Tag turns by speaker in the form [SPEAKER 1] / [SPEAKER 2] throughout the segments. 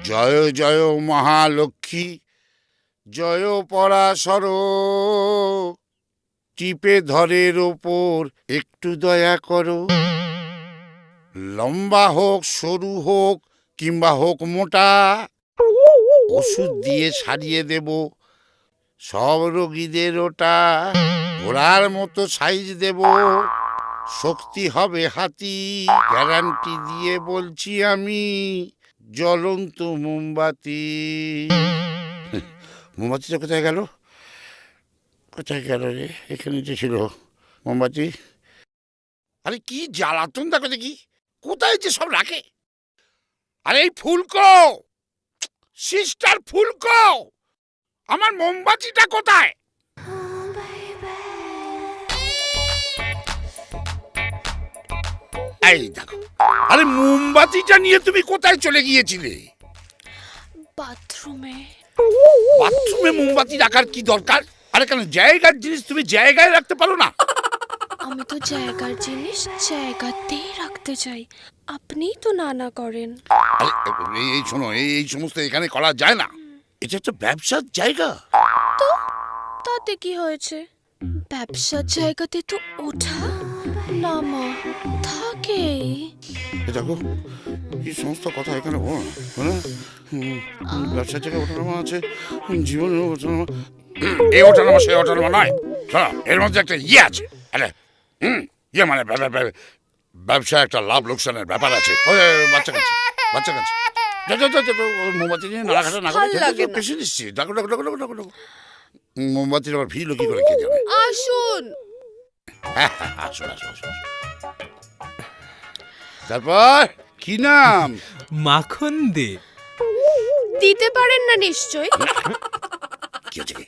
[SPEAKER 1] জয় জয় মহালক্ষ্মী, জয় পরাশর, টিপে ধরের ওপর একটু দয়া করো। লম্বা হোক, সরু হোক, কিংবা হোক মোটা, ওষুধ দিয়ে সারিয়ে দেব সব রোগীদের ওটা। ঘোড়ার মতো সাইজ দেব, শক্তি হবে হাতি, গ্যারান্টি দিয়ে বলছি আমি, জ্বলন্ত মোমবাতি। মোমবাতিটা কোথায় গেল? কোথায় গেল রে? এখানে যে ছিল মোমবাতি। আরে কি জ্বালাতন দেখো দেখি, কোথায় যে সব রাখে। আরে এই ফুলকো, সিস্টার ফুলকো, আমার মোমবাতিটা কোথায়? এই দেখো, আরে মোমবাতিটা নিয়ে তুমি কোথায় চলে গিয়েছিলে?
[SPEAKER 2] বাথরুমে।
[SPEAKER 1] বাথরুমে মোমবাতি রাখার কি দরকার? আরে কেন, জায়গার জিনিস তুমি জায়গায় রাখতে পারো না?
[SPEAKER 2] আমি তো জায়গার জিনিস জায়গাতেই রাখতে চাই, আপনিই তো না করেন।
[SPEAKER 1] আরে এই শোনো, এই সমস্ত এখানে করা যায় না। এটা একটা ব্যবসার জায়গা।
[SPEAKER 2] তো তাতে কি হয়েছে? ব্যবসার জায়গাতে তো ওঠা নামা থাকেই।
[SPEAKER 1] দেখো এই সমস্ত কথা এখানে বলো না। ব্যবসার জায়গায় ওঠানামা আছে, জীবনের ওঠানামা। এই ওঠানামা সেই ওঠানামা নয়। শোনো, এর মধ্যে একটা ইয়ে আছে। আরে ইয়ে মানে ব্যবসা একটা লাভ লোকসানের ব্যাপার আছে। বাচ্চা কাছে, বাচ্চা কাছে মোমবাতি নিয়ে নাড়াঘাটা না করে বেশি দিচ্ছি। ডাকো ডাকো ডাকো ডাকো ডাকো ডাকো। মোমবাতির আবার ভিড় কি করে কে জানে।
[SPEAKER 2] আসুন।
[SPEAKER 1] আসুন আসুন আসুন। তারপর কি নাম?
[SPEAKER 3] মাখন দে।
[SPEAKER 2] দিতে পারেন না নিশ্চয়ই।
[SPEAKER 1] কি হচ্ছে কি?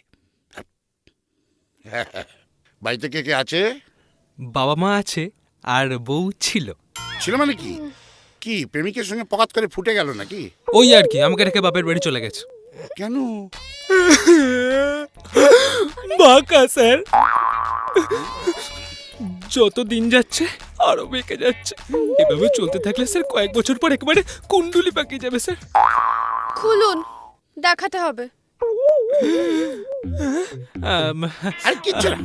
[SPEAKER 1] বাড়িতে কে কে আছে?
[SPEAKER 3] বাবা মা আছে আর বউ ছিল।
[SPEAKER 1] ছিল মানে কি? কি প্রেমিকের সঙ্গে পকাত করে ফুটে গেল নাকি?
[SPEAKER 3] ওই আর কি, আমাকে রেখে বাপের বাড়ি চলে গেছে।
[SPEAKER 1] কেন?
[SPEAKER 3] বাঁকা স্যার, যত দিন যাচ্ছে আরো বেঁকে যাচ্ছে। এভাবে চলতে থাকলে স্যার কয়েক বছর পর একেবারে কুণ্ডুলি পাকিয়ে যাবে স্যার।
[SPEAKER 2] খুলুন, দেখাতে হবে।
[SPEAKER 1] আরে কিচ্ছু না,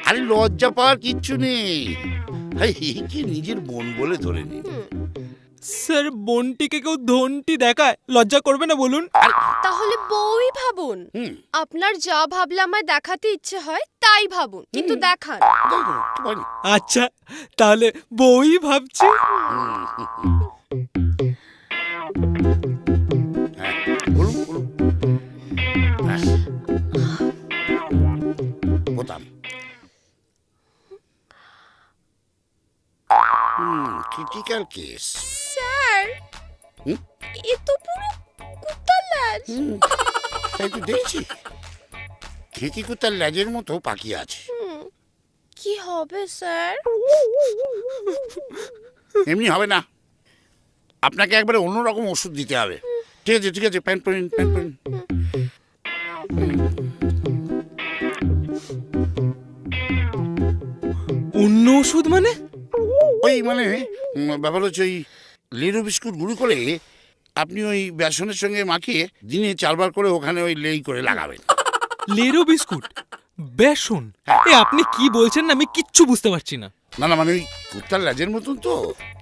[SPEAKER 1] আরে লজ্জা পাওয়ার কিচ্ছু নেই। কি নিজের বোন বলে ধরে নি।
[SPEAKER 3] স্যার বোনটিকে কেউ ধনটি দেখায়, লজ্জা করবে না বলুন?
[SPEAKER 2] তাহলে বউই ভাবুন। আপনার যা ভাবলে আমায় দেখাতে ইচ্ছে হয় তাই ভাবুন, কিন্তু দেখান।
[SPEAKER 3] আচ্ছা তাহলে বউই ভাবছি।
[SPEAKER 1] Critical case.
[SPEAKER 2] স্যার, এ তো পুরো কুত্তার ল্যাজ।
[SPEAKER 1] তাই তো দেখছি, খেকি কুত্তার ল্যাজের মতো পাকিয়ে আছে।
[SPEAKER 2] কি হবে স্যার?
[SPEAKER 1] এমনি হবে না, আপনাকে একবারে অন্যরকম ওষুধ দিতে হবে। ঠিক আছে ঠিক আছে, প্যান্ট পরিন, প্যান্ট পরিন।
[SPEAKER 3] অন্য ওষুধ মানে?
[SPEAKER 1] ওই মানে ব্যাপার হচ্ছে, ওই লেরো বিস্কুট গুঁড়ো করে আপনি ওই বেসনের সঙ্গে মাখিয়ে দিনে 4 বার করে ওখানে ওই লেই করে লাগাবেন।
[SPEAKER 3] লেরো বিস্কুট, বেসন? এ আপনি কি বলছেন না আমি কিচ্ছু বুঝতে পারছি না।
[SPEAKER 1] না না, মানে ওই কুত্তার ল্যাজের মতন তো।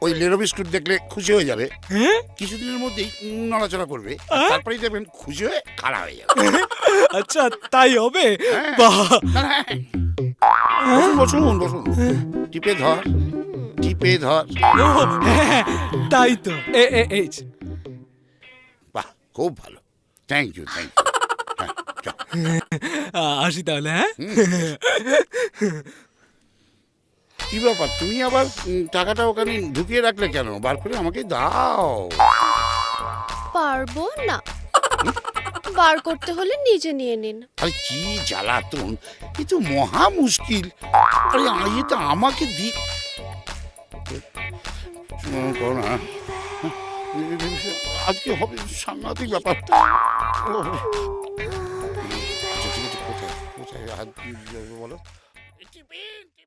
[SPEAKER 1] ওই লেরো বিস্কুট দেখলে খুশি হয়ে যাবে,
[SPEAKER 3] হ্যাঁ
[SPEAKER 1] কিছুদিনের মধ্যেই নড়াচড়া করবে, তারপরেই দেখবেন খুশি হয়ে খাড়া হয়ে যাবে।
[SPEAKER 3] আচ্ছা তাই হবে?
[SPEAKER 1] বসুন বসুন, টিপে ধর, টিপে ধর।
[SPEAKER 3] তাই তো।
[SPEAKER 1] বাহ, খুব ভালো, থ্যাংক ইউ থ্যাংক ইউ।
[SPEAKER 3] আসি তাহলে। হ্যাঁ,
[SPEAKER 1] কি ব্যাপার, তুমি আবার টাকাটা ওখানে ঢুকিয়ে রাখলে কেন? বার করে আমাকে দাও।
[SPEAKER 2] পারবো না, বার করতে হলে নিজে নিয়ে নিন।
[SPEAKER 1] আরে কি জ্বালাতন, এ তো মহা মুশকিল। আরে এটা আমাকে দি না, আজকে হবে সাংঘাতিক ব্যাপার। আচ্ছা ঠিক আছে, কোথায় কোথায় হাত বলো।